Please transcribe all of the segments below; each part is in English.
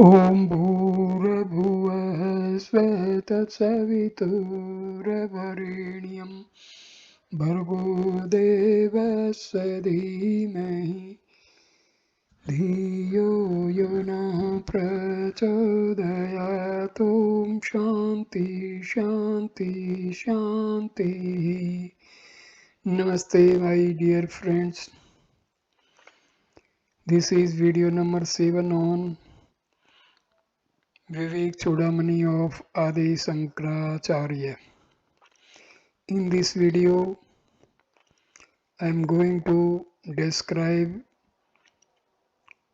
ॐ भूर्भुवः स्वः तत्सवितुर्वरेण्यं भर्गो देवस्य धीमहि धियो यो नः प्रचोदयात्। ॐ शान्ति शान्ति शान्तिः. Namaste my dear friends. This is video number 7 on Viveka Chudamani of Adi Sankaracharya. In this video, I am going to describe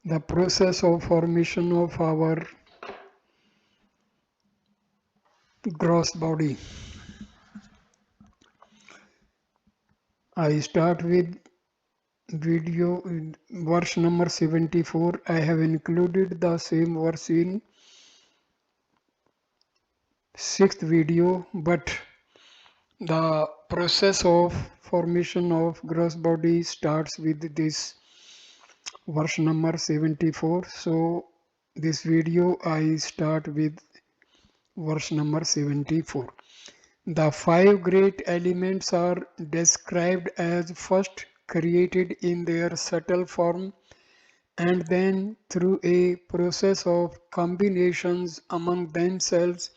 the process of formation of our gross body. I start with video verse number 74. I have included the same verse in 6th video, but the process of formation of gross body starts with this verse number 74. So this video I start with verse number 74. The five great elements are described as first created in their subtle form, and then through a process of combinations among themselves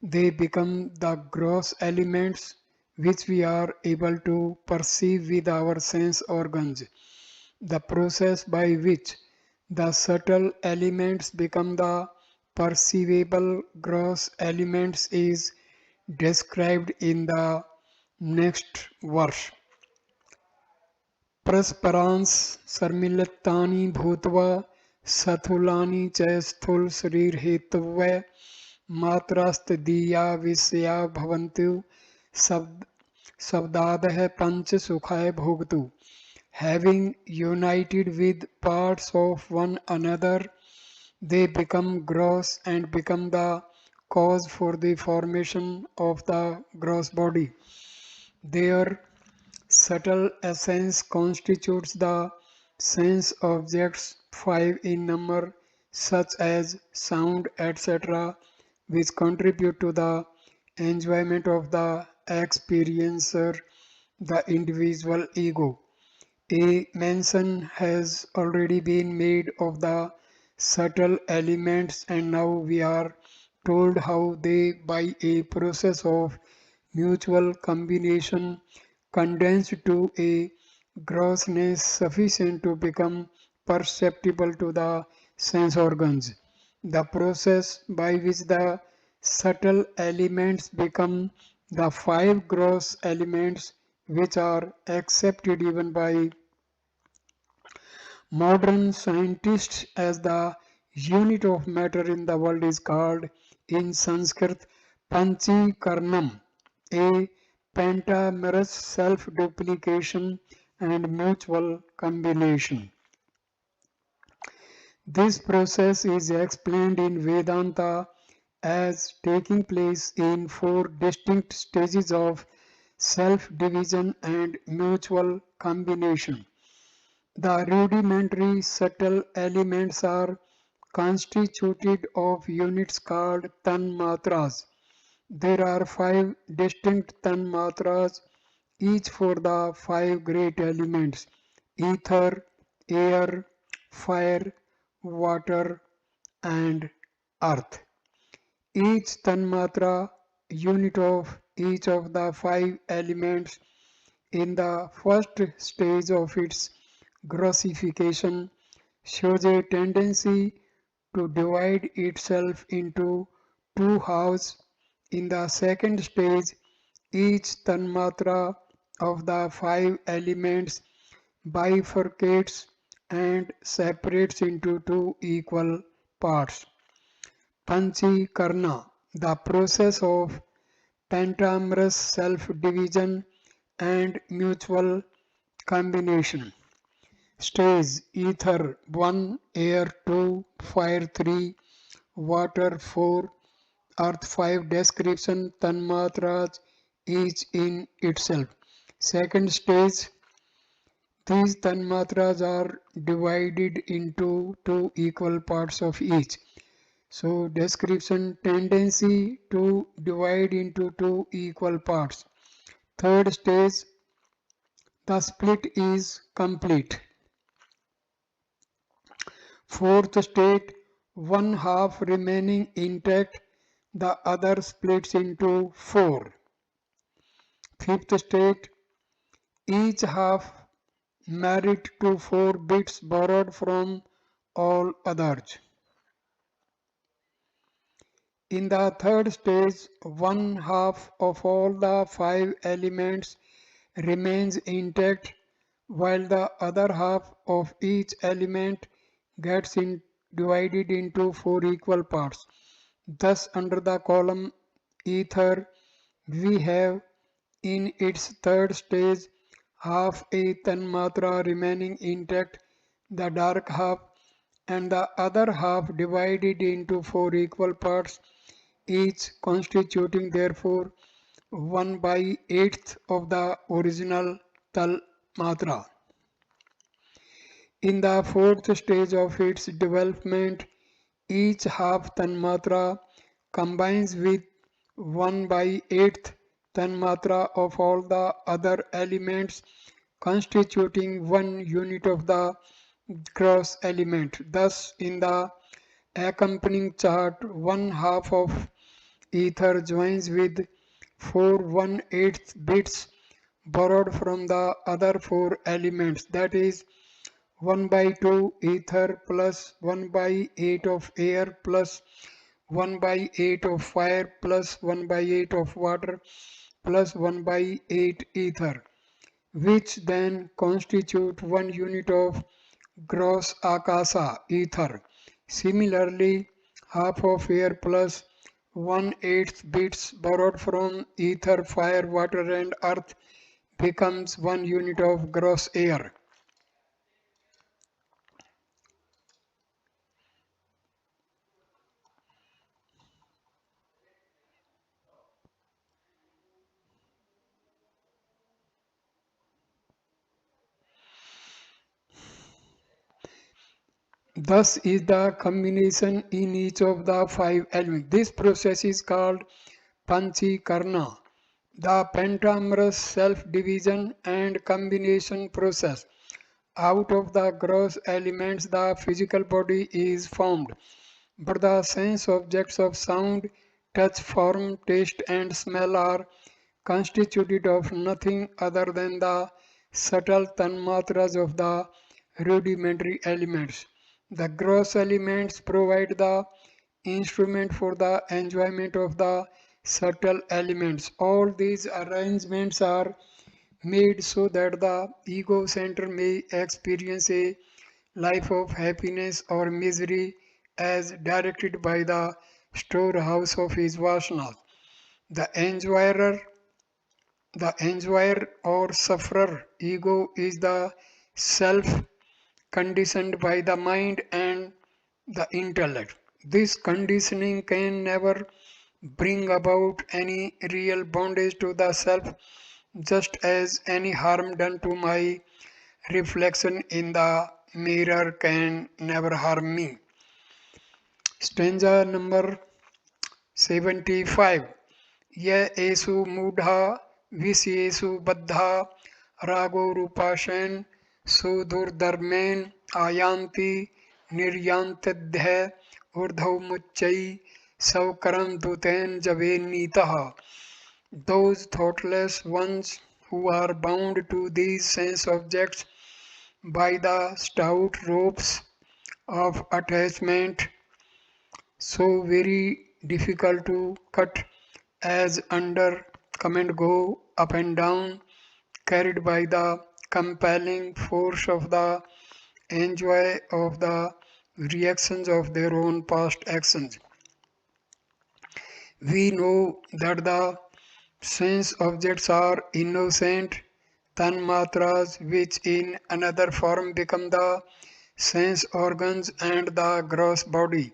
they become the gross elements which we are able to perceive with our sense organs. The process by which the subtle elements become the perceivable gross elements is described in the next verse. Prasparans sarmilatani bhutva sathulani च स्थूल शरीर हेतुव मात्रास्तदीया विषया भवन्तु शब्दादः पंच सुखाय भोगतु. Having united with parts of one another, they become gross and become the cause for the formation of the gross body. Their subtle essence constitutes the sense objects, 5 in number, such as sound, etc., which contribute to the enjoyment of the experiencer, the individual ego. A mention has already been made of the subtle elements, and now we are told how they, by a process of mutual combination, condense to a grossness sufficient to become perceptible to the sense organs. The process by which the subtle elements become the five gross elements, which are accepted even by modern scientists as the unit of matter in the world, is called in Sanskrit Panchikaranam, a pentamerous self-duplication and mutual combination. This process is explained in Vedanta as taking place in 4 distinct stages of self-division and mutual combination. The rudimentary subtle elements are constituted of units called tanmatras. There are 5 distinct tanmatras, each for the 5 great elements: ether, air, fire, water, and earth. Each tanmatra, unit of each of the 5 elements, in the first stage of its grossification, shows a tendency to divide itself into 2 halves. In the second stage, each tanmatra of the 5 elements bifurcates and separates into 2 equal parts. Panchikarna, the process of pentamerous self-division and mutual combination. Stage: ether 1, air 2, fire 3, water 4, earth 5. Description: tanmatras each in itself. Second stage: these tanmatras are divided into 2 equal parts of each. So description: tendency to divide into two equal parts. Third stage, the split is complete. Fourth state, one half remaining intact, the other splits into four. Fifth state, each half married to four bits borrowed from all others. In the third stage, one half of all the five elements remains intact, while the other half of each element gets divided into four equal parts. Thus, under the column ether, we have in its third stage half a tanmatra remaining intact, the dark half, and the other half divided into four equal parts, each constituting therefore 1/8 of the original tal matra. In the fourth stage of its development, each half tanmatra combines with 1/8 tanmatra of all the other elements, constituting one unit of the gross element. Thus, in the accompanying chart, one half of ether joins with 4/1/8 bits borrowed from the other four elements, that is 1/2 ether plus 1/8 of air plus 1/8 of fire plus 1/8 of water plus 1/8 ether, which then constitute one unit of gross akasa ether. Similarly, half of air plus 1/8 bits borrowed from ether, fire, water and earth becomes one unit of gross air. Thus is the combination in each of the five elements. This process is called Panchikarna, the pentamorous self-division and combination process. Out of the gross elements, the physical body is formed, but the sense objects of sound, touch, form, taste, and smell are constituted of nothing other than the subtle tanmatras of the rudimentary elements. The gross elements provide the instrument for the enjoyment of the subtle elements. All these arrangements are made so that the ego center may experience a life of happiness or misery as directed by the storehouse of his vasanas. The enjoyer or sufferer ego is the self conditioned by the mind and the intellect. This conditioning can never bring about any real bondage to the self, just as any harm done to my reflection in the mirror can never harm me. Stanza number 75. Ye esu mudha visyesu baddha rago rupashen sudurdharmen ayanti niryantadhya urdhav muchai saukaram duten javenitaha. Those thoughtless ones who are bound to these sense objects by the stout ropes of attachment, so very difficult to cut, as under come and go, up and down, carried by the compelling force of the enjoy of the reactions of their own past actions. We know that the sense objects are innocent tanmatras which in another form become the sense organs and the gross body.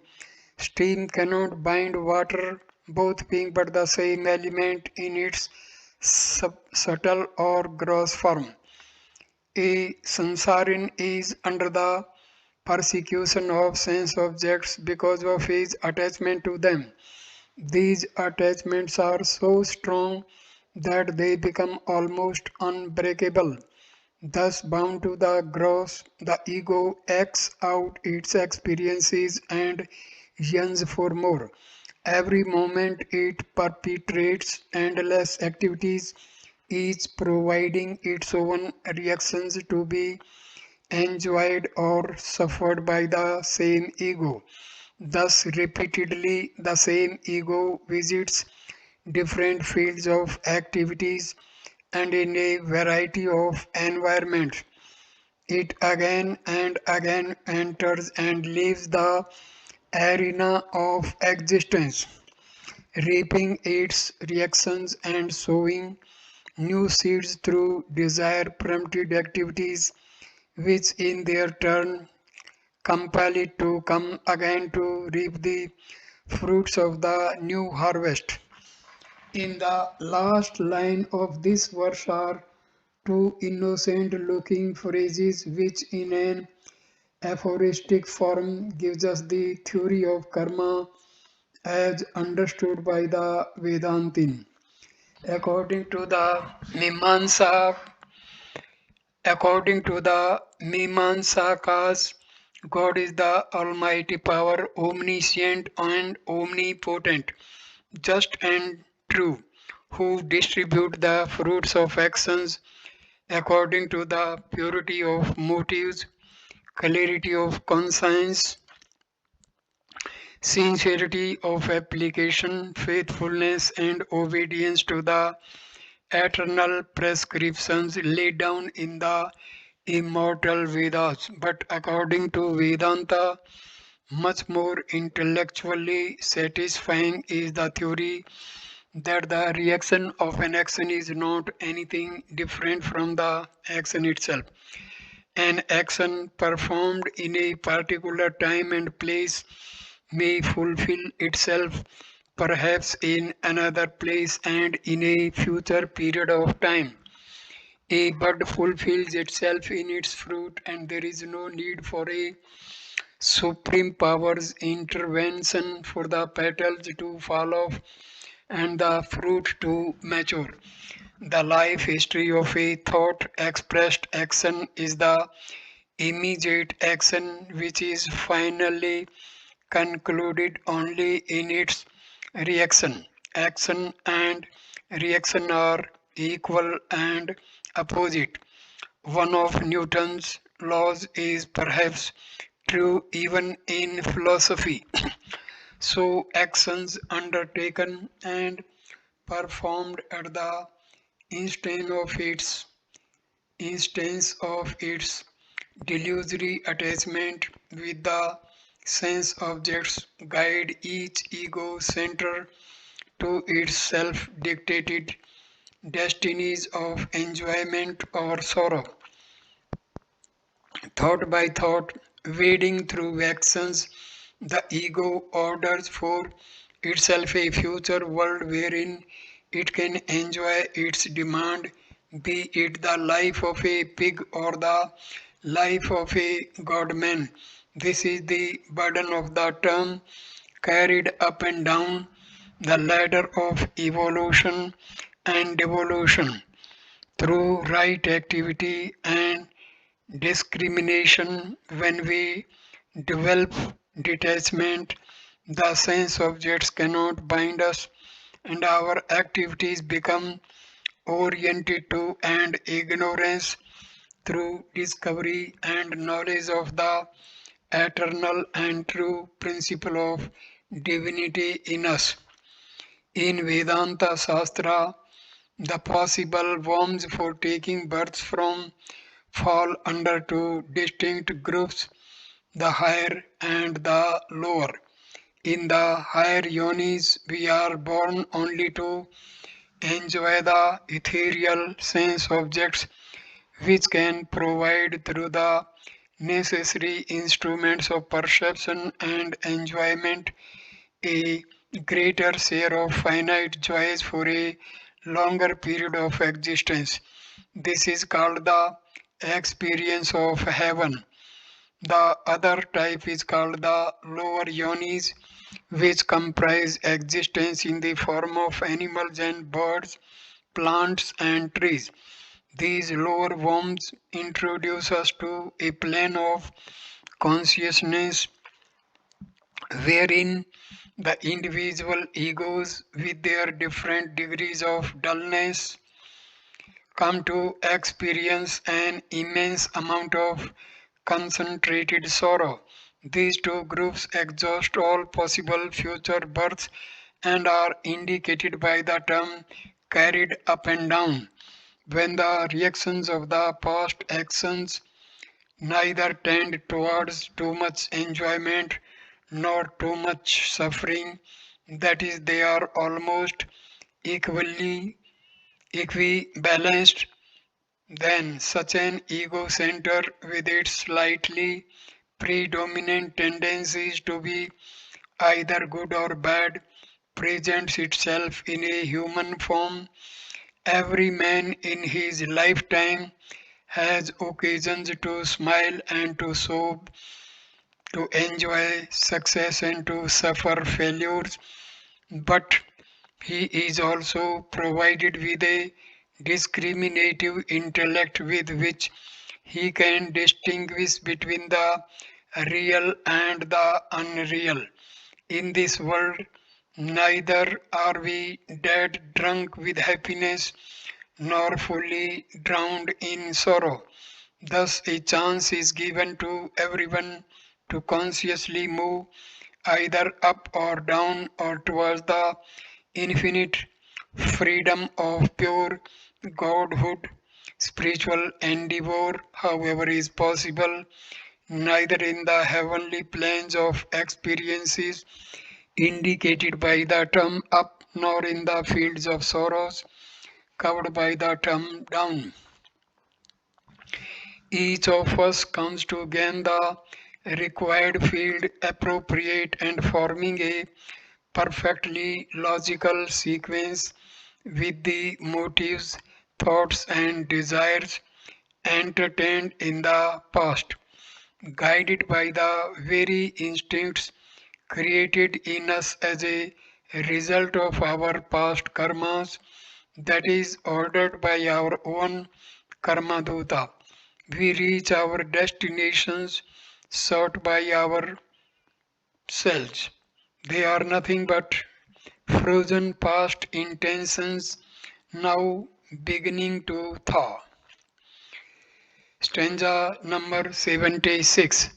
Steam cannot bind water, both being but the same element in its subtle or gross form. A sansarin is under the persecution of sense objects because of his attachment to them. These attachments are so strong that they become almost unbreakable. Thus, bound to the gross, the ego acts out its experiences and yearns for more. Every moment it perpetrates endless activities, each providing its own reactions to be enjoyed or suffered by the same ego. Thus, repeatedly, the same ego visits different fields of activities and in a variety of environments. It again and again enters and leaves the arena of existence, reaping its reactions and sowing new seeds through desire prompted activities, which in their turn compel it to come again to reap the fruits of the new harvest. In the last line of this verse are two innocent looking phrases which in an aphoristic form gives us the theory of karma as understood by the Vedantin. According to the Mimamsa, according to the Mimamsakas, God is the Almighty Power, omniscient and omnipotent, just and true, who distribute the fruits of actions according to the purity of motives, clarity of conscience, sincerity of application, faithfulness, and obedience to the eternal prescriptions laid down in the immortal Vedas. But according to Vedanta, much more intellectually satisfying is the theory that the reaction of an action is not anything different from the action itself. An action performed in a particular time and place may fulfill itself perhaps in another place and in a future period of time. A bud fulfills itself in its fruit, and there is no need for a supreme power's intervention for the petals to fall off and the fruit to mature. The life history of a thought expressed action is the immediate action which is finally concluded only in its reaction. Action and reaction are equal and opposite. One of Newton's laws is perhaps true even in philosophy. So, actions undertaken and performed at the instant of its delusory attachment with the sense objects guide each ego center to its self dictated destinies of enjoyment or sorrow. Thought by thought, wading through actions, the ego orders for itself a future world wherein it can enjoy its demand, be it the life of a pig or the life of a godman. This is the burden of the term carried up and down the ladder of evolution and devolution through right activity and discrimination. When we develop detachment, the sense objects cannot bind us and our activities become oriented to and ignorance through discovery and knowledge of the eternal and true principle of divinity in us. In Vedanta Shastra, the possible worms for taking birth from fall under two distinct groups, the higher and the lower. In the higher yonis, we are born only to enjoy the ethereal sense objects which can provide through the necessary instruments of perception and enjoyment a greater share of finite joys for a longer period of existence. This is called the experience of heaven. The other type is called the lower yonis, which comprise existence in the form of animals and birds, plants and trees. These lower forms introduce us to a plane of consciousness wherein the individual egos, with their different degrees of dullness, come to experience an immense amount of concentrated sorrow. These two groups exhaust all possible future births and are indicated by the term carried up and down. When the reactions of the past actions neither tend towards too much enjoyment nor too much suffering, that is, they are almost equally equibalanced, then such an ego center with its slightly predominant tendencies to be either good or bad presents itself in a human form. Every man in his lifetime has occasions to smile and to sob, to enjoy success and to suffer failures, but he is also provided with a discriminative intellect with which he can distinguish between the real and the unreal. In this world, neither are we dead drunk with happiness nor fully drowned in sorrow. Thus, a chance is given to everyone to consciously move either up or down or towards the infinite freedom of pure godhood. Spiritual endeavor, however, is possible neither in the heavenly planes of experiences indicated by the term up nor in the fields of sorrows covered by the term down. Each of us comes to gain the required field appropriate and forming a perfectly logical sequence with the motives, thoughts, and desires entertained in the past, guided by the very instincts created in us as a result of our past karmas, that is, ordered by our own karma dutta. We reach our destinations sought by ourselves. They are nothing but frozen past intentions now beginning to thaw. Stanza number 76.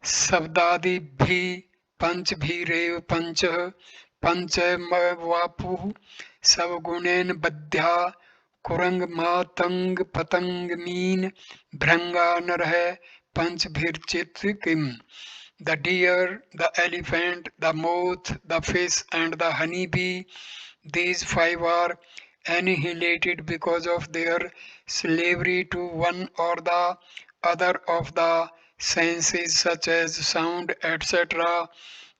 Sabdadibhi panchbhirev pancha panchamavapuh savgunen badhya kurang matang patang meen bhranga narah panchbhirchit kim. The deer, the elephant, the moth, the fish, and the honeybee, these five are annihilated because of their slavery to one or the other of the senses, such as sound, etc.,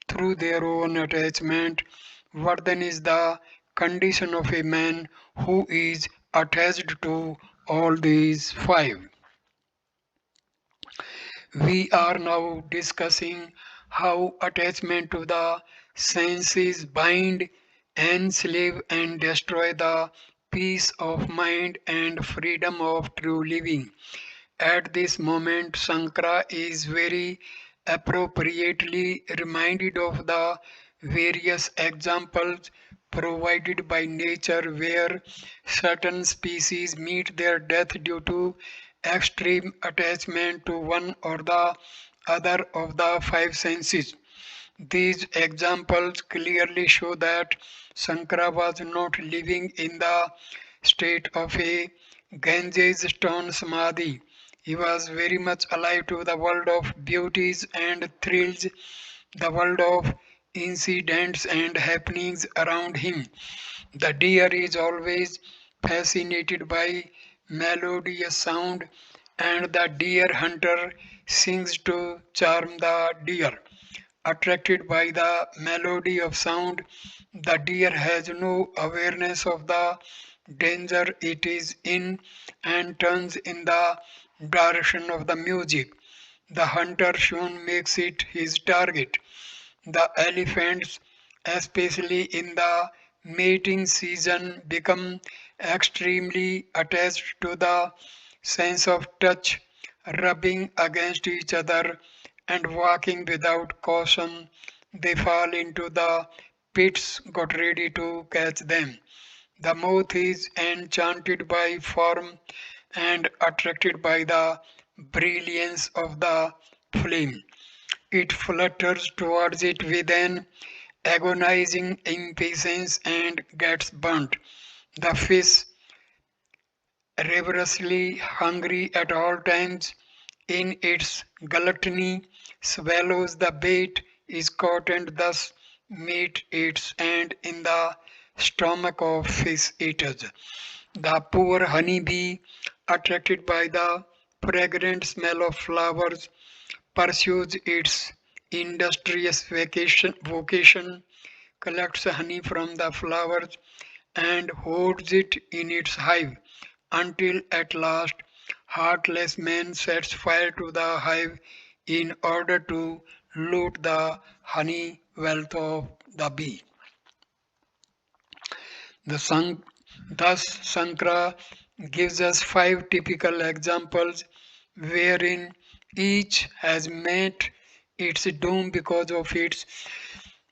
through their own attachment. What then is the condition of a man who is attached to all these five? We are now discussing how attachment to the senses bind, enslave, and destroy the peace of mind and freedom of true living. At this moment, Sankara is very appropriately reminded of the various examples provided by nature where certain species meet their death due to extreme attachment to one or the other of the five senses. These examples clearly show that Sankara was not living in the state of a Ganges stone samadhi. He was very much alive to the world of beauties and thrills, the world of incidents and happenings around him. The deer is always fascinated by melodious sound, and the deer hunter sings to charm the deer. Attracted by the melody of sound, the deer has no awareness of the danger it is in and turns in the direction of the music. The hunter soon makes it his target. The elephants, especially in the mating season, become extremely attached to the sense of touch, rubbing against each other and walking without caution. They fall into the pits got ready to catch them. The moth is enchanted by form and attracted by the brilliance of the flame. It flutters towards it with an agonizing impatience and gets burnt. The fish, ravenously hungry at all times, in its gluttony, swallows the bait, is caught, and thus meat eats, and in the stomach of fish eaters. The poor honey bee, attracted by the fragrant smell of flowers, pursues its industrious vocation, collects honey from the flowers, and hoards it in its hive until at last heartless man sets fire to the hive in order to loot the honey wealth of the bee. The San- Thus, Sankara gives us five typical examples wherein each has met its doom because of its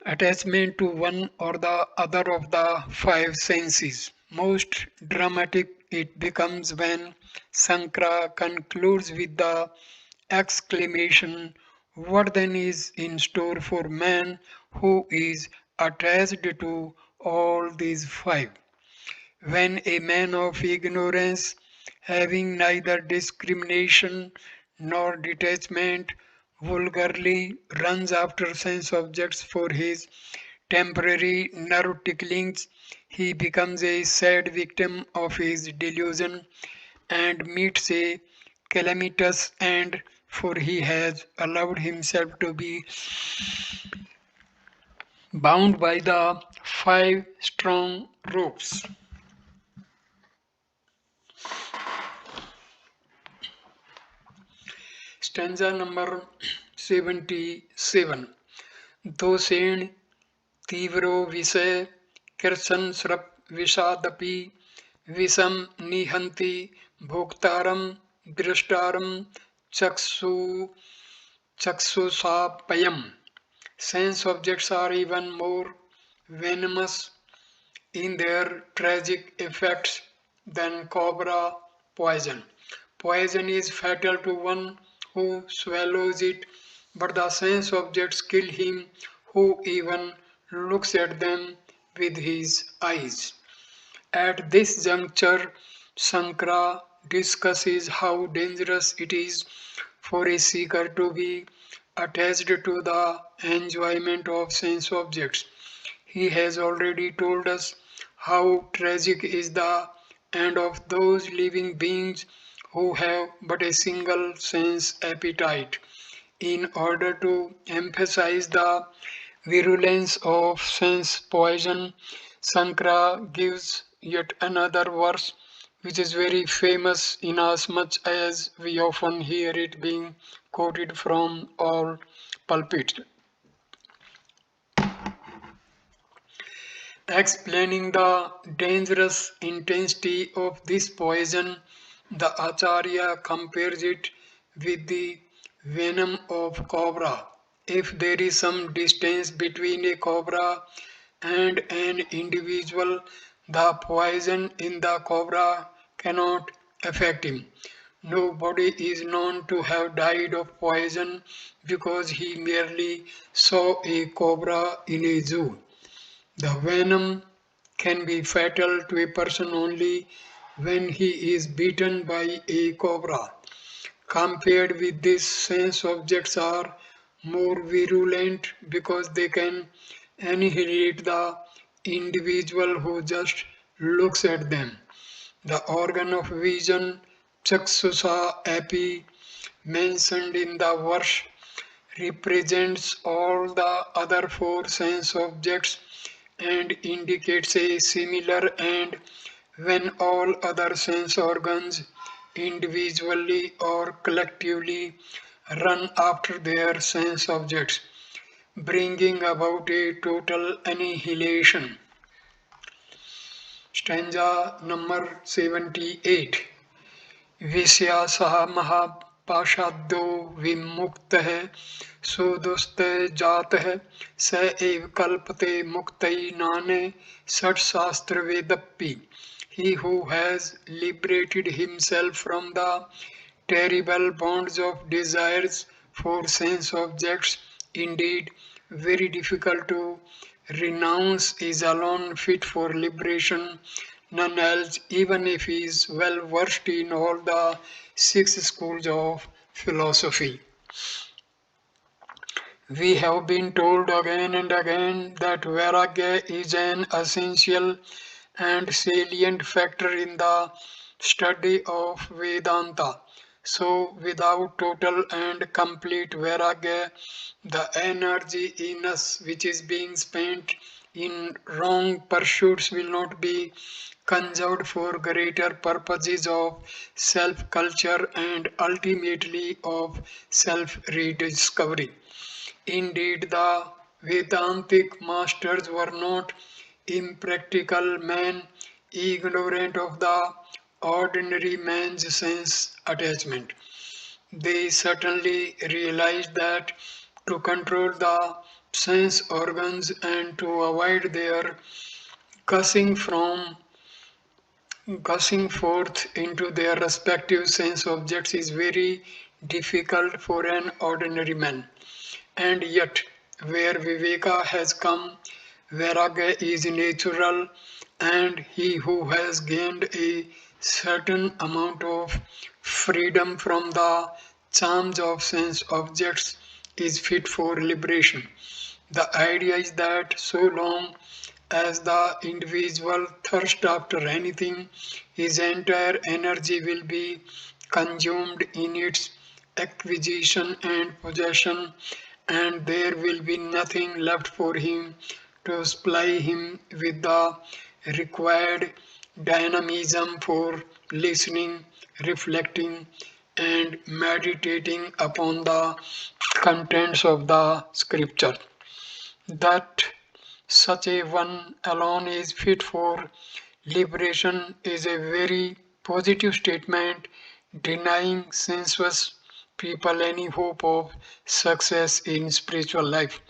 attachment to one or the other of the five senses. Most dramatic it becomes when Sankara concludes with the exclamation, "What then is in store for man who is attached to all these five?" When a man of ignorance, having neither discrimination nor detachment, vulgarly runs after sense objects for his temporary nerve ticklings, he becomes a sad victim of his delusion and meets a calamitous end, for he has allowed himself to be bound by the five strong ropes. Stanza number 77. Dosein तीव्रो विषय कृष्ण स्रप विषादपि विषम निहंति भोक्तारम दृष्टारम चक्षु चक्षुषापयम. Sense objects are even more venomous in their tragic effects than cobra poison. Poison is fatal to one who swallows it, but the sense objects kill him who even looks at them with his eyes. At this juncture, Sankara discusses how dangerous it is for a seeker to be attached to the enjoyment of sense objects. He has already told us how tragic is the end of those living beings who have but a single sense appetite. In order to emphasize the virulence of sense poison, Sankara gives yet another verse which is very famous inasmuch as we often hear it being quoted from all pulpits. Explaining the dangerous intensity of this poison, the Acharya compares it with the venom of cobra. If there is some distance between a cobra and an individual, the poison in the cobra cannot affect him. Nobody is known to have died of poison because he merely saw a cobra in a zoo. The venom can be fatal to a person only when he is bitten by a cobra. Compared with this, sense objects are more virulent because they can annihilate the individual who just looks at them. The organ of vision, Chaksusa api, mentioned in the verse, represents all the other four sense objects and indicates a similar end when all other sense organs, individually or collectively, run after their sense objects, bringing about a total annihilation. Stanza number 78. विषया सह महापाशाद्यो विमुक्त है सुदुस्त जात है स एव कल्पते मुक्तई नाने षट शास्त्र वेदप्पि. He who has liberated himself from the terrible bonds of desires for sense objects, indeed very difficult to renounce, is alone fit for liberation. None else, even if he is well versed in all the six schools of philosophy. We have been told again and again that Vairagya is an essential and salient factor in the study of Vedanta. So, without total and complete Vairagya, the energy in us which is being spent in wrong pursuits will not be conserved for greater purposes of self culture and ultimately of self rediscovery. Indeed, the Vedantic masters were not impractical men, ignorant of the ordinary man's sense attachment. They certainly realized that to control the sense organs and to avoid their gushing from gushing forth into their respective sense objects is very difficult for an ordinary man. And yet, where Viveka has come, Vairagya is natural, and he who has gained a certain amount of freedom from the charms of sense objects is fit for liberation. The idea is that so long as the individual thirsts after anything, his entire energy will be consumed in its acquisition and possession, and there will be nothing left for him to supply him with the required dynamism for listening, reflecting, and meditating upon the contents of the scripture. That such a one alone is fit for liberation is a very positive statement, denying sensuous people any hope of success in spiritual life.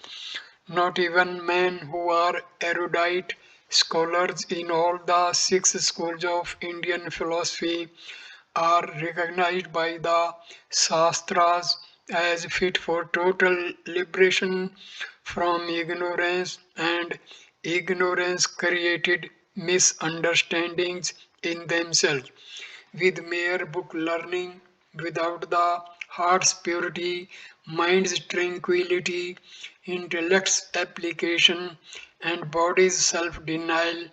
Not even men who are erudite scholars in all the six schools of Indian philosophy are recognized by the Shastras as fit for total liberation from ignorance and ignorance created misunderstandings in themselves. With mere book learning, without the heart's purity, mind's tranquility, intellect's application, and body's self denial,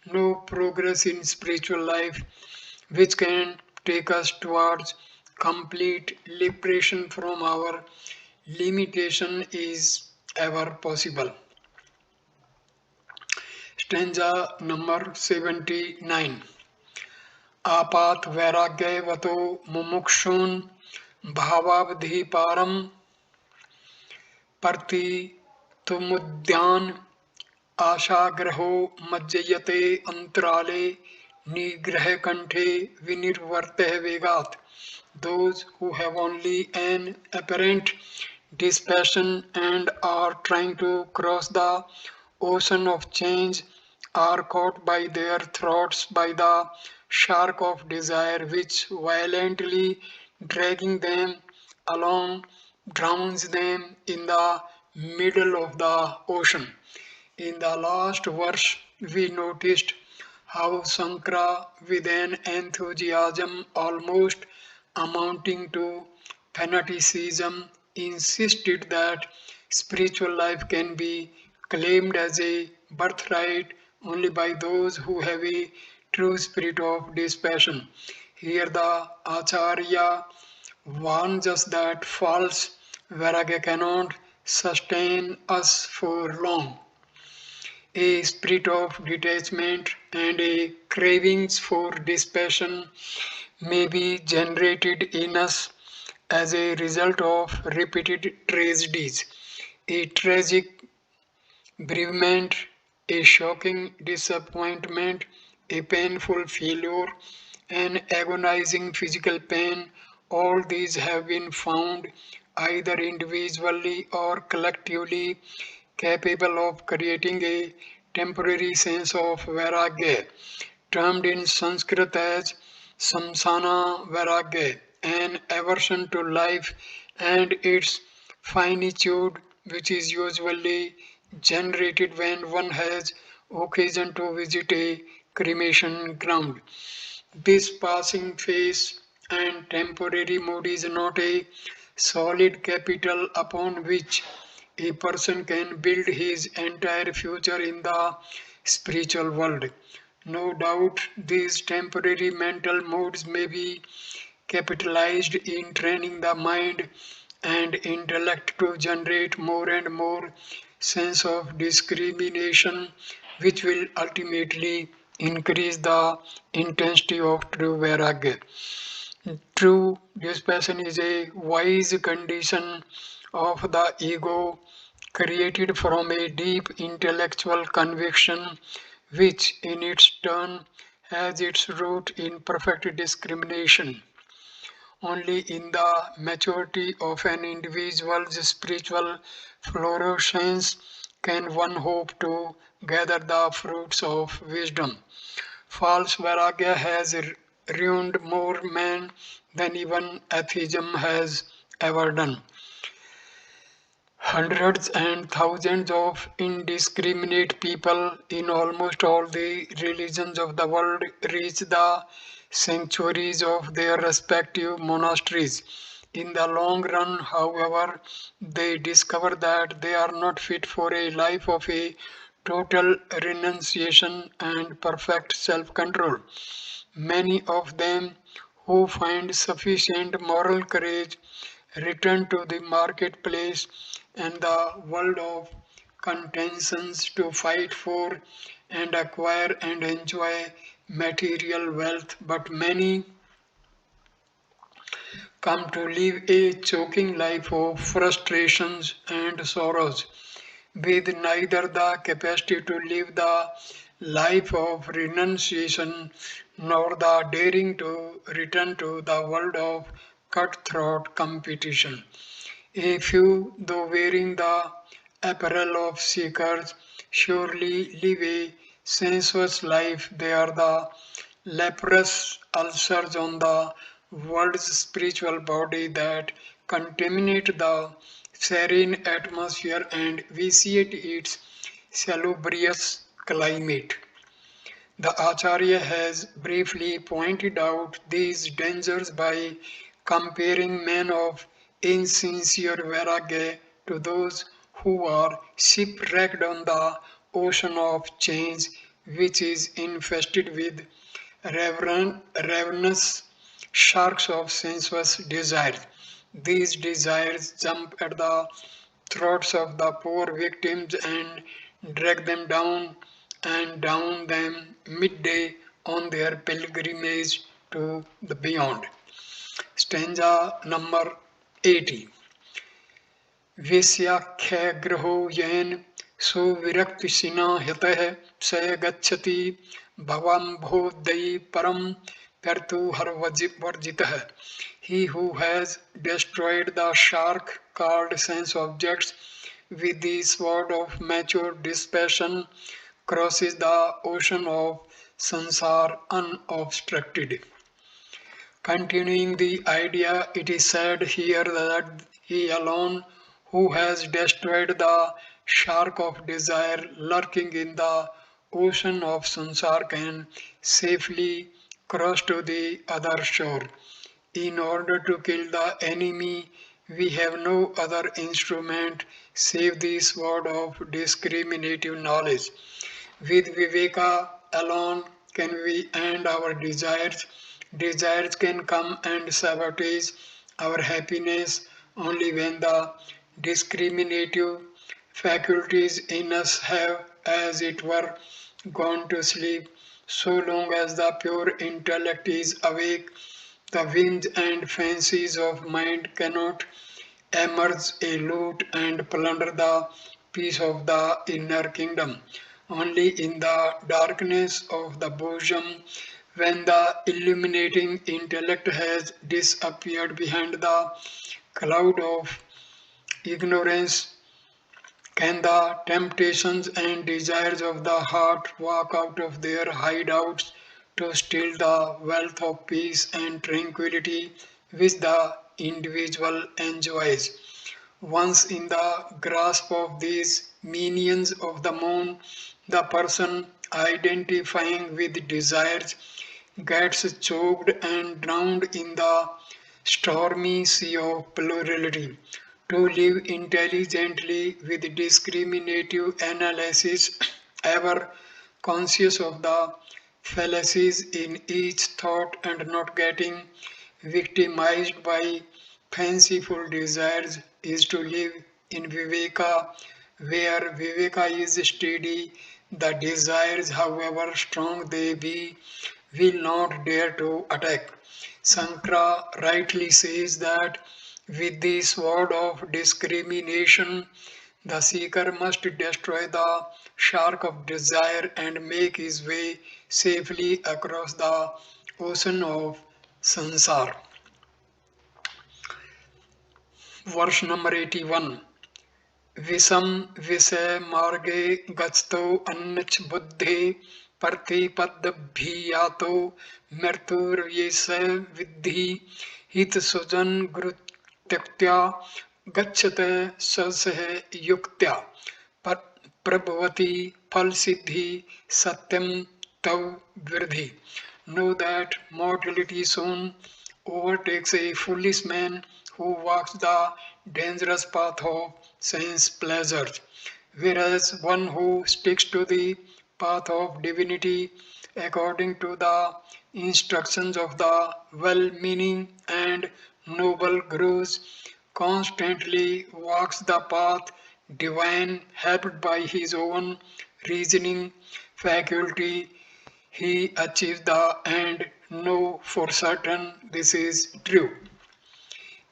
no progress in spiritual life which can take us towards complete liberation from our limitation is ever possible. Stanza number 79. आपात वैराग्यवतो मुमुक्षून् भावावधिपारं पर्तितुमुद्यान आशाग्रहो मज्जयते अंतराले निग्रह कंठे विनिर्वर्तः वेगात्. Those who have only an apparent dispassion and are trying to cross the ocean of change are caught by their throats by the shark of desire which violently dragging them along drowns them in the middle of the ocean. In the last verse, we noticed how Sankara, with an enthusiasm almost amounting to fanaticism, insisted that spiritual life can be claimed as a birthright only by those who have a true spirit of dispassion. Here, the Acharya warns us that false vairagya cannot sustain us for long. A spirit of detachment and a cravings for dispassion may be generated in us as a result of repeated tragedies. A tragic bereavement, a shocking disappointment, a painful failure, an agonizing physical pain, all these have been found either individually or collectively capable of creating a temporary sense of vairagya, termed in Sanskrit as samsana vairagya, an aversion to life and its finitude, which is usually generated when one has occasion to visit a cremation ground. This passing phase and temporary mood is not a solid capital upon which a person can build his entire future in the spiritual world. No doubt, these temporary mental moods may be capitalized in training the mind and intellect to generate more and more sense of discrimination, which will ultimately increase the intensity of true vairagya. True dispassion is a wise condition of the ego created from a deep intellectual conviction, which in its turn has its root in perfect discrimination. Only in the maturity of an individual's spiritual flourishance can one hope to gather the fruits of wisdom. False vairagya has ruined more men than even atheism has ever done. Hundreds and thousands of indiscriminate people in almost all the religions of the world reach the sanctuaries of their respective monasteries. In the long run, however, they discover that they are not fit for a life of a total renunciation and perfect self control. Many of them who find sufficient moral courage return to the marketplace and the world of contentions to fight for and acquire and enjoy material wealth, but many come to live a choking life of frustrations and sorrows, with neither the capacity to live the life of renunciation nor the daring to return to the world of cutthroat competition. A few, though wearing the apparel of seekers, surely live a sensuous life. They are the leprous ulcers on the world's spiritual body that contaminate the serene atmosphere and vitiate its salubrious climate. The Acharya has briefly pointed out these dangers by comparing men of insincere vairagya to those who are shipwrecked on the ocean of change, which is infested with ravenous sharks of sensuous desires. These desires jump at the throats of the poor victims and drag them down and down them midday on their pilgrimage to the beyond. Stanza number 80. Visyakhyagraho yen suviraktisina hitah स गच्छति भवम्भोदयि param pertu harvarjitah. He who has destroyed the shark called sense objects with the sword of mature dispassion crosses the ocean of sansar unobstructed. Continuing the idea, it is said here that he alone who has destroyed the shark of desire lurking in the ocean of sansar can safely cross to the other shore. In order to kill the enemy, we have no other instrument save the sword of discriminative knowledge. With Viveka alone can we end our desires. Desires can come and sabotage our happiness only when the discriminative faculties in us have, as it were, gone to sleep. So long as the pure intellect is awake, The whims and fancies of mind cannot emerge a loot and plunder the peace of the inner kingdom. Only in the darkness of the bosom, when the illuminating intellect has disappeared behind the cloud of ignorance, can the temptations and desires of the heart walk out of their hideouts to steal the wealth of peace and tranquility which the individual enjoys? Once in the grasp of these minions of the moon, the person identifying with desires gets choked and drowned in the stormy sea of plurality. To live intelligently with discriminative analysis, ever conscious of the fallacies in each thought and not getting victimized by fanciful desires, is to live in Viveka, where Viveka is steady. The desires, however strong they be, will not dare to attack. Sankara rightly says that with the sword of discrimination, the seeker must destroy the shark of desire and make his way safely across the ocean of sansar. Verse number 81. Visam vise marge gachto annach buddhe प्रतिपदभियातो मृत्युर्येष विद्धि हित सुजन गुरु त्यक्त्या गच्छते ससह युक्त्या प्रभवति फल सिद्धि सत्यम तव वृद्धि. Know that mortality soon overtakes a foolish man who walks the dangerous path of sense pleasures, whereas one who sticks to the path of divinity according to the instructions of the well-meaning and noble gurus constantly walks the path divine, helped by his own reasoning faculty. He achieves the end. Know for certain this is true.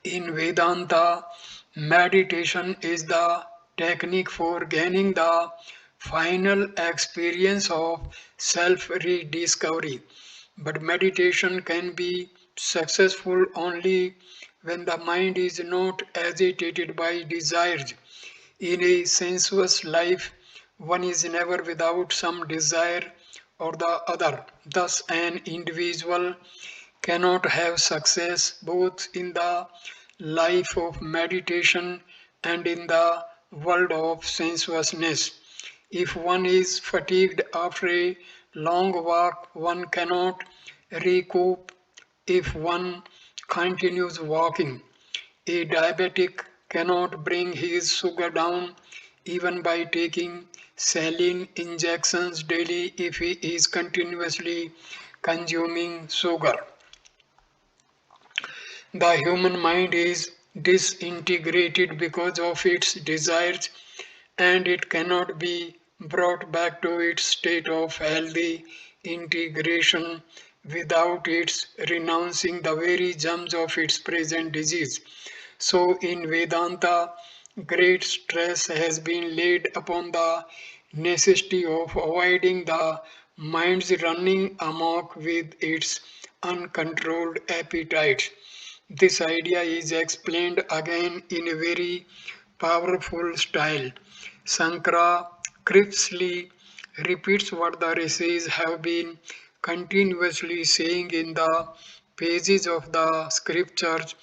In Vedanta, meditation is the technique for gaining the final experience of self rediscovery. But meditation can be successful only when the mind is not agitated by desires. In a sensuous life, one is never without some desire or the other. Thus, an individual cannot have success both in the life of meditation and in the world of sensuousness. If one is fatigued after a long walk, one cannot recoup if one continues walking. A diabetic cannot bring his sugar down even by taking saline injections daily if he is continuously consuming sugar. The human mind is disintegrated because of its desires, and it cannot be brought back to its state of healthy integration without its renouncing the very germs of its present disease. So, in Vedanta, great stress has been laid upon the necessity of avoiding the mind's running amok with its uncontrolled appetites. This idea is explained again in a very powerful style. Sankara crisply repeats what the rishis have been continuously saying in the pages of the scriptures,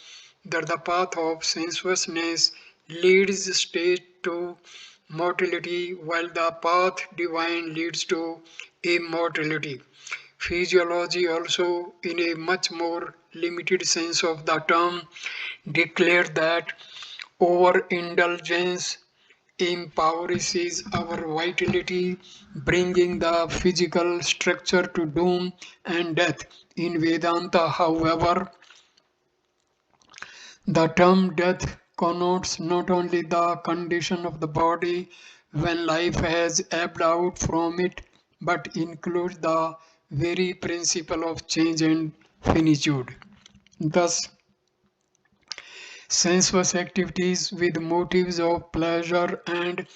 that the path of sensuousness leads straight to mortality, while the path divine leads to immortality. Physiology also, in a much more limited sense of the term, declares that overindulgence impoverishes our vitality, bringing the physical structure to doom and death. In Vedanta, however, the term death connotes not only the condition of the body when life has ebbed out from it, but includes the very principle of change and finitude. Thus, sensuous activities with motives of pleasure and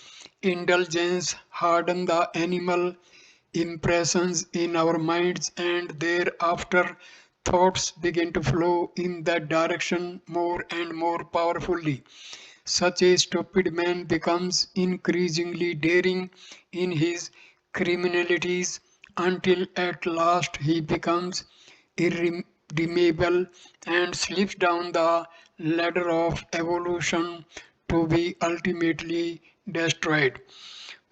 indulgence harden the animal impressions in our minds, and thereafter thoughts begin to flow in that direction more and more powerfully. Such a stupid man becomes increasingly daring in his criminalities until at last he becomes irredeemable and slips down the ladder of evolution to be ultimately destroyed.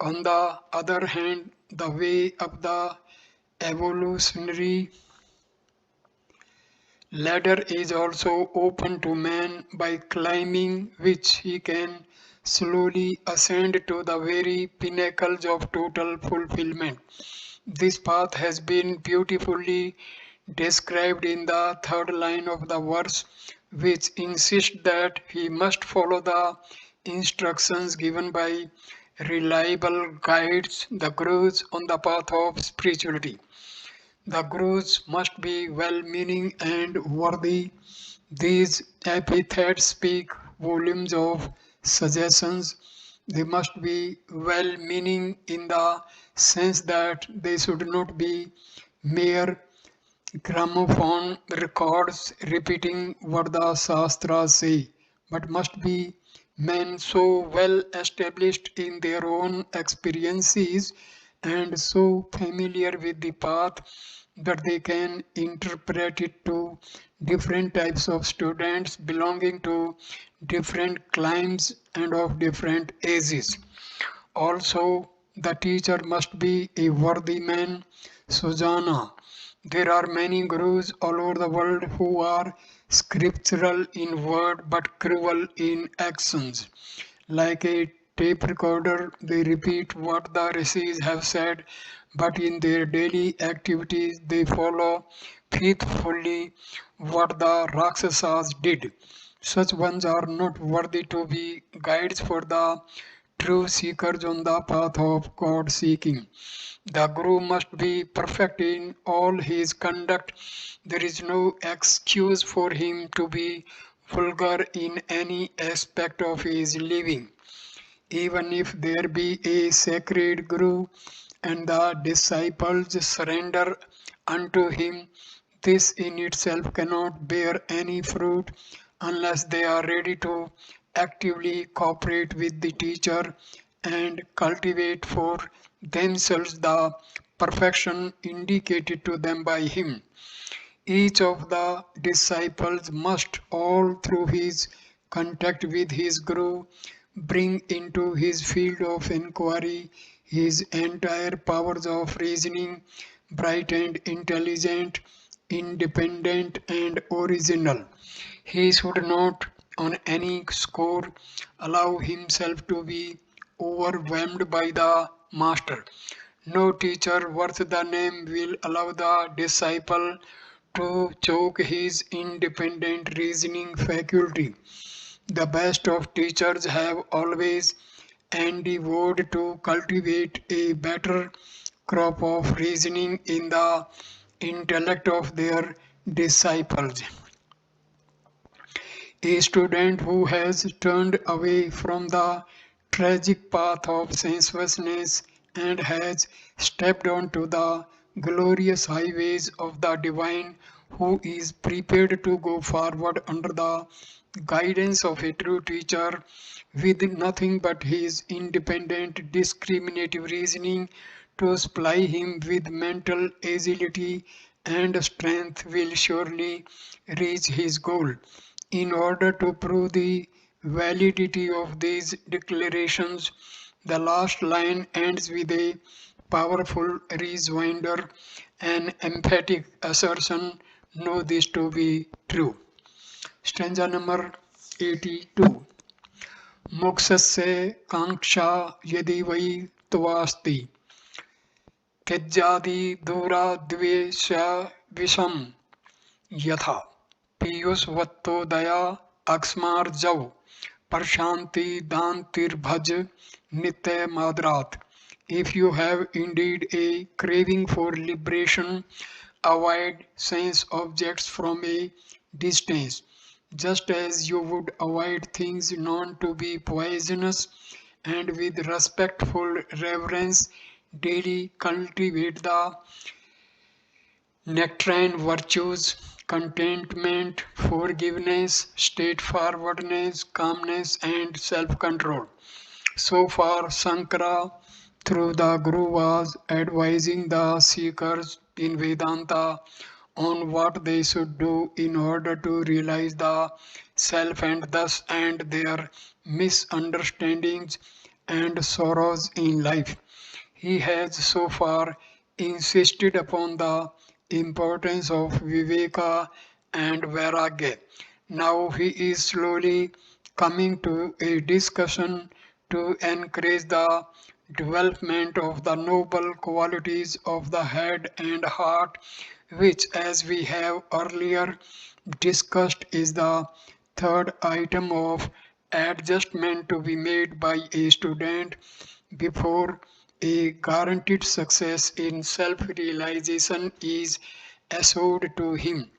On the other hand, the way up the evolutionary ladder is also open to man, by climbing which he can slowly ascend to the very pinnacles of total fulfillment. This path has been beautifully described in the third line of the verse, which insists that he must follow the instructions given by reliable guides, the gurus on the path of spirituality. The gurus must be well meaning and worthy. These epithets speak volumes of suggestions. They must be well meaning in the sense that they should not be mere gramophone records repeating what the Shastras say, but must be men so well established in their own experiences and so familiar with the path that they can interpret it to different types of students belonging to different climes and of different ages. Also, the teacher must be a worthy man. Susanna. There are many gurus all over the world who are scriptural in word but cruel in actions. Like a tape recorder, they repeat what the rishis have said, but in their daily activities they follow faithfully what the Rakshasas did. Such ones are not worthy to be guides for the true seekers on the path of God seeking. The Guru must be perfect in all his conduct. There is no excuse for him to be vulgar in any aspect of his living. Even if there be a sacred Guru and the disciples surrender unto him, this in itself cannot bear any fruit unless they are ready to actively cooperate with the teacher and cultivate for themselves the perfection indicated to them by him. Each of the disciples must, all through his contact with his Guru, bring into his field of inquiry his entire powers of reasoning, bright and intelligent, independent and original. He should not, on any score, allow himself to be overwhelmed by the master. No teacher worth the name will allow the disciple to choke his independent reasoning faculty. The best of teachers have always endeavored to cultivate a better crop of reasoning in the intellect of their disciples. A student who has turned away from the tragic path of sensuousness and has stepped onto the glorious highways of the divine, who is prepared to go forward under the guidance of a true teacher with nothing but his independent discriminative reasoning to supply him with mental agility and strength, will surely reach his goal. In order to prove the validity of these declarations, the last line ends with a powerful rejoinder, an emphatic assertion, know this to be true. Stanza number 82. Moksasya kanksha yadi vai tvasti त्यज्यादि दूरा द्वेषा विषम यथा पीयूषवत्तोदया अक्स्मार्जौ प्रशांति दांतिर्भज नित्य madrat. If you have indeed a craving for liberation, avoid sense objects from a distance. Just as you would avoid things known to be poisonous, and with respectful reverence daily cultivate the nectarine virtues, contentment, forgiveness, straightforwardness, calmness, and self control. So far, Sankara, through the Guru, was advising the seekers in Vedanta on what they should do in order to realize the self and thus end their misunderstandings and sorrows in life. He has so far insisted upon the importance of Viveka and Vairagya. Now he is slowly coming to a discussion to encourage the development of the noble qualities of the head and heart, which, as we have earlier discussed, is the third item of adjustment to be made by a student before a guaranteed success in self realization is assured to him.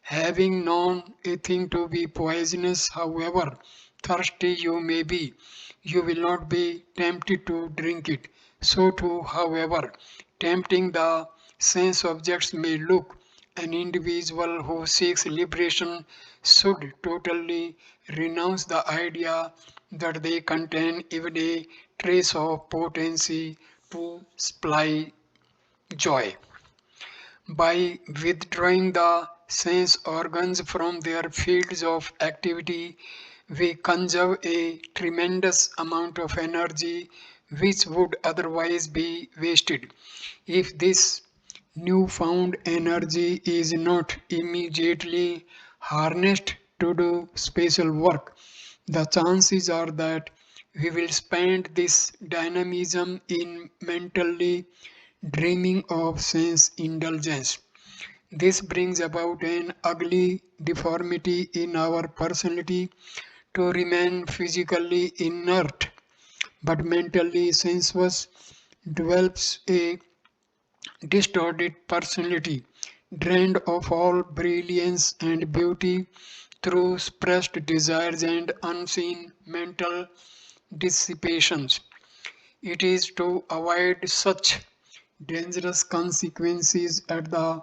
Having known a thing to be poisonous, however thirsty you may be, you will not be tempted to drink it. So too, however tempting the sense objects may look, an individual who seeks liberation should totally renounce the idea that they contain even a trace of potency to supply joy. By withdrawing the sense organs from their fields of activity, we conserve a tremendous amount of energy which would otherwise be wasted. If this newfound energy is not immediately harnessed to do special work, the chances are that we will spend this dynamism in mentally dreaming of sense indulgence. This brings about an ugly deformity in our personality to remain physically inert but mentally sensuous, develops a distorted personality, drained of all brilliance and beauty through suppressed desires and unseen mental dissipations. It is to avoid such dangerous consequences at the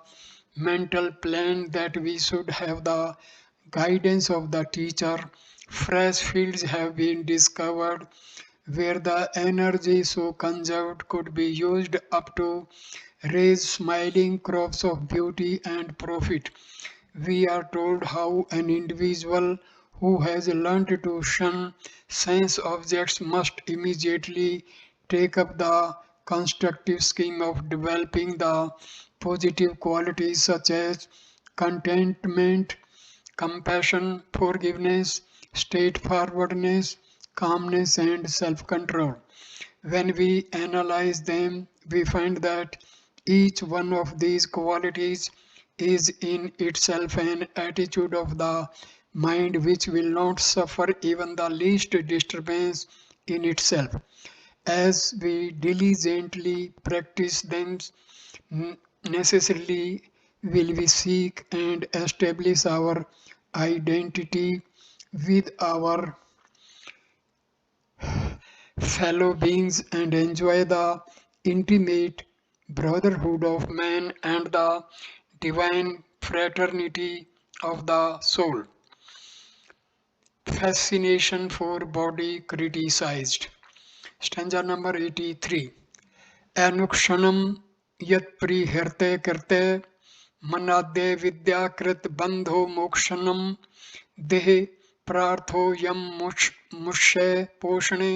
mental plane that we should have the guidance of the teacher. Fresh fields have been discovered where the energy so conserved could be used up to raise smiling crops of beauty and profit. We are told how an individual who has learned to shun sense objects must immediately take up the constructive scheme of developing the positive qualities such as contentment, compassion, forgiveness, straightforwardness, calmness, and self control. When we analyze them, we find that each one of these qualities is in itself an attitude of the mind which will not suffer even the least disturbance in itself. As we diligently practice them, necessarily will we seek and establish our identity with our fellow beings and enjoy the intimate brotherhood of man and the divine fraternity of the soul. Fascination for body criticized. Stanza number 83. Anukshanam yat prihirte kirte manadde vidyakrit bandho mokshanam देहे प्रार्थो यम मुष्य पोषणे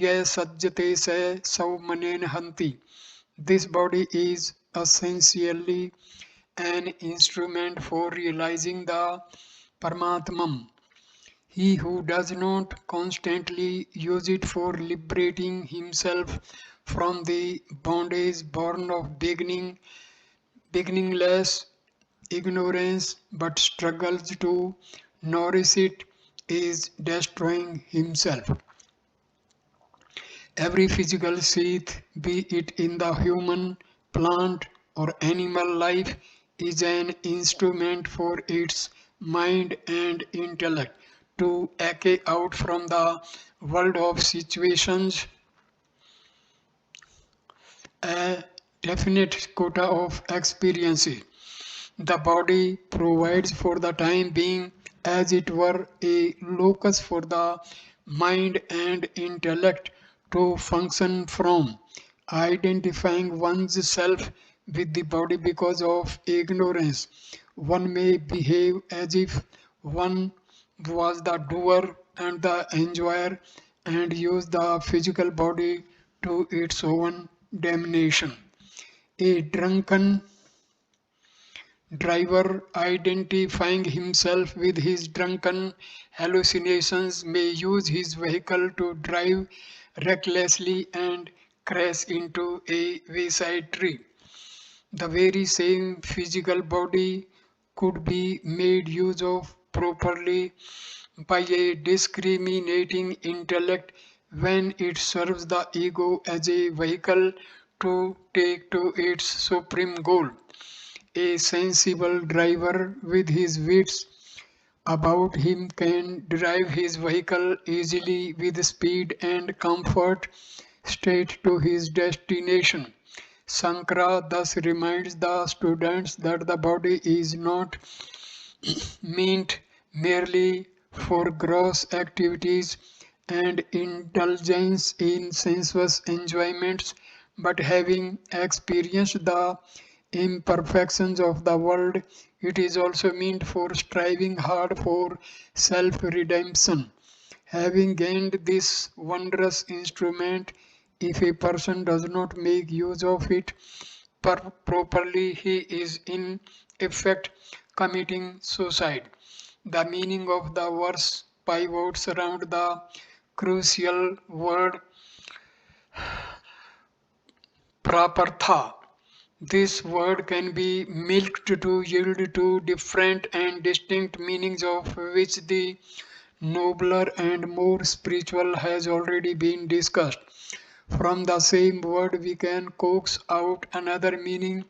ये सज्जते se sau manen hanti. This body is essentially an instrument for realizing the Paramatma. He who does not constantly use it for liberating himself from the bondage born of beginningless ignorance but struggles to nourish it is destroying himself. Every physical sheath, be it in the human, plant, or animal life, is an instrument for its mind and intellect to eke out from the world of situations a definite quota of experiences. The body provides for the time being, as it were, a locus for the mind and intellect to function from. Identifying one's self with the body because of ignorance, one may behave as if one was the doer and the enjoyer and use the physical body to its own damnation. A drunken driver identifying himself with his drunken hallucinations may use his vehicle to drive recklessly and crash into a wayside tree. The very same physical body could be made use of properly by a discriminating intellect when it serves the ego as a vehicle to take to its supreme goal. A sensible driver with his wits about him can drive his vehicle easily with speed and comfort straight to his destination. Sankara thus reminds the students that the body is not meant merely for gross activities and indulgence in sensuous enjoyments, but having experienced the imperfections of the world, it is also meant for striving hard for self redemption. Having gained this wondrous instrument, if a person does not make use of it properly, he is in effect committing suicide. The meaning of the verse pivots around the crucial word prapartha. This word can be milked to yield two different and distinct meanings, of which the nobler and more spiritual has already been discussed. From the same word, we can coax out another meaning.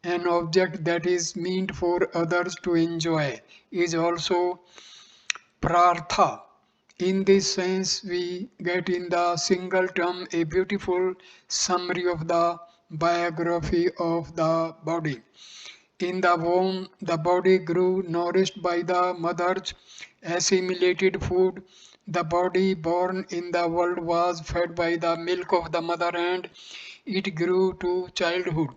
An object that is meant for others to enjoy is also prartha. In this sense, we get in the single term a beautiful summary of the biography of the body. In the womb, the body grew nourished by the mother's assimilated food. The body born in the world was fed by the milk of the mother, and it grew to childhood.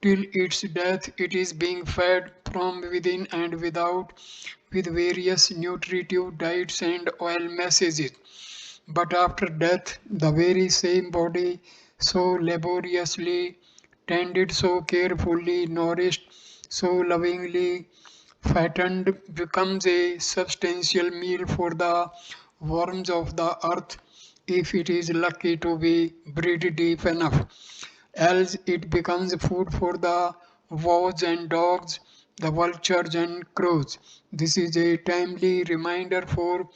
Till its death, it is being fed from within and without with various nutritive diets and oil messages. But after death, the very same body, so laboriously tended, so carefully nourished, so lovingly fattened, becomes a substantial meal for the worms of the earth if it is lucky to be breathed deep enough. Else it becomes food for the wolves and dogs, the vultures and crows. This is a timely reminder for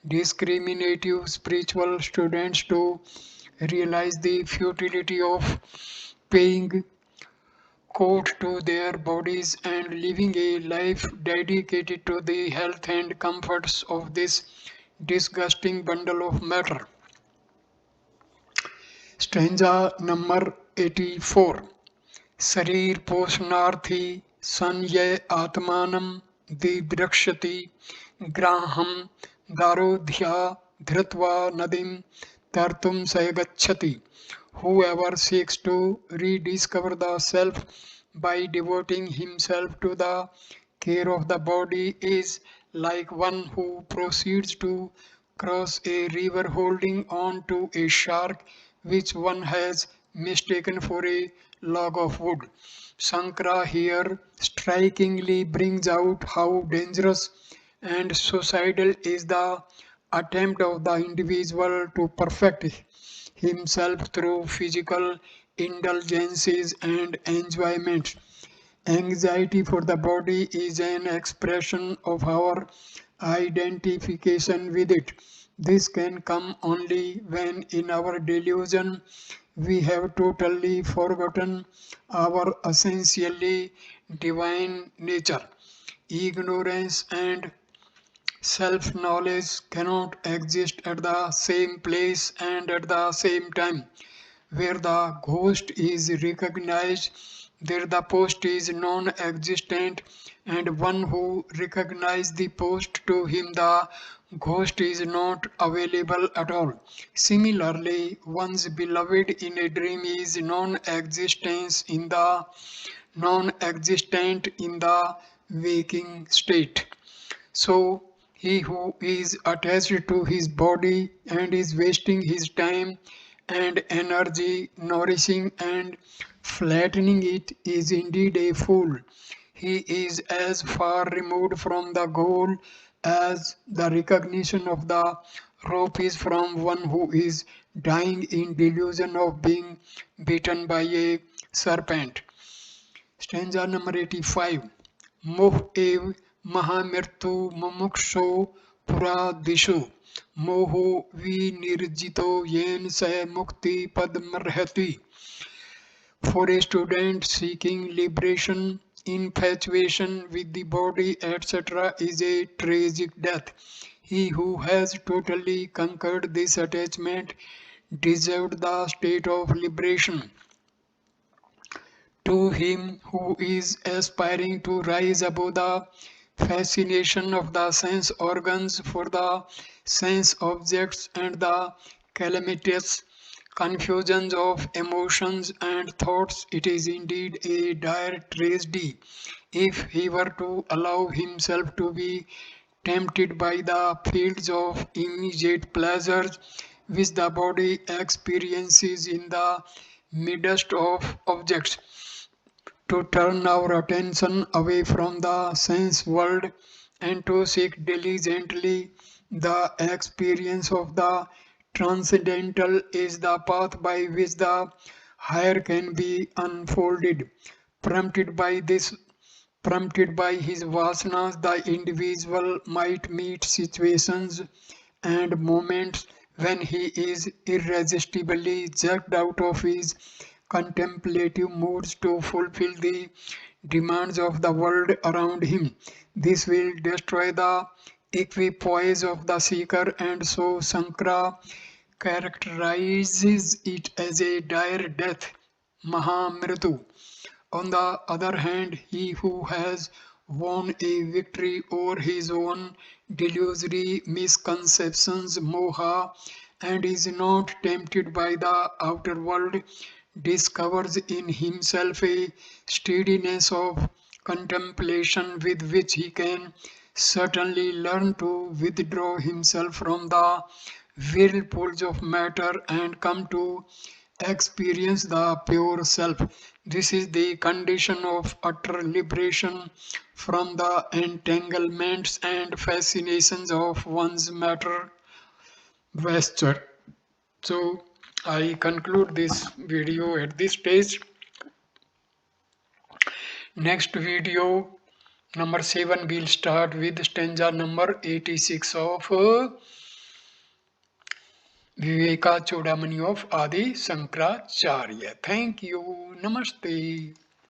discriminative spiritual students to realize the futility of paying court to their bodies and living a life dedicated to the health and comforts of this disgusting bundle of matter. Stanza number 84. शरीर पोषणार्थी संयय आत्मानं दिद्रक्ष्यति ग्राहं दारोध्या धृत्वा नदीं तरतुं सयगच्छति. Whoever seeks to rediscover the self by devoting himself to the care of the body is like one who proceeds to cross a river holding on to a shark which one has mistaken for a log of wood. Sankara here strikingly brings out how dangerous and suicidal is the attempt of the individual to perfect himself through physical indulgences and enjoyments. Anxiety for the body is an expression of our identification with it. This can come only when in our delusion we have totally forgotten our essentially divine nature. ignorance and self-knowledge cannot exist at the same place and at the same time. Where the ghost is recognized, there the post is non-existent, and one who recognizes the post, to him the ghost is not available at all. Similarly, one's beloved in a dream is non-existent in the waking state. So he who is attached to his body and is wasting his time and energy nourishing and flattening it is indeed a fool. He is as far removed from the goal as the recognition of the rope is from one who is dying in delusion of being bitten by a serpent. Stanza number 85. मोह एव महामृत्यु मुमुक्षो पुरादिषु मोहो विनिर्जितो येन स मुक्ति पदमर्हति. For a student seeking liberation, infatuation with the body, etc., is a tragic death. He who has totally conquered this attachment deserved the state of liberation. To him who is aspiring to rise above the fascination of the sense organs for the sense objects and the calamitous confusions of emotions and thoughts, it is indeed a dire tragedy if he were to allow himself to be tempted by the fields of immediate pleasures which the body experiences in the midst of objects. To turn our attention away from the sense world and to seek diligently the experience of the transcendental is the path by which the higher can be unfolded. Prompted by this, prompted by his vasanas, the individual might meet situations and moments when he is irresistibly jerked out of his contemplative moods to fulfill the demands of the world around him. This will destroy the equipoise of the seeker, and so Sankara characterizes it as a dire death, Mahamritu. On the other hand, he who has won a victory over his own delusory misconceptions, moha, and is not tempted by the outer world, discovers in himself a steadiness of contemplation with which he can certainly learn to withdraw himself from the whirlpools of matter and come to experience the pure self. This is the condition of utter liberation from the entanglements and fascinations of one's matter vesture. So I conclude this video at this stage. Next video number 7 will start with stanza number 86 of Viveka Chudamani of Adi Sankaracharya. Thank you. Namaste.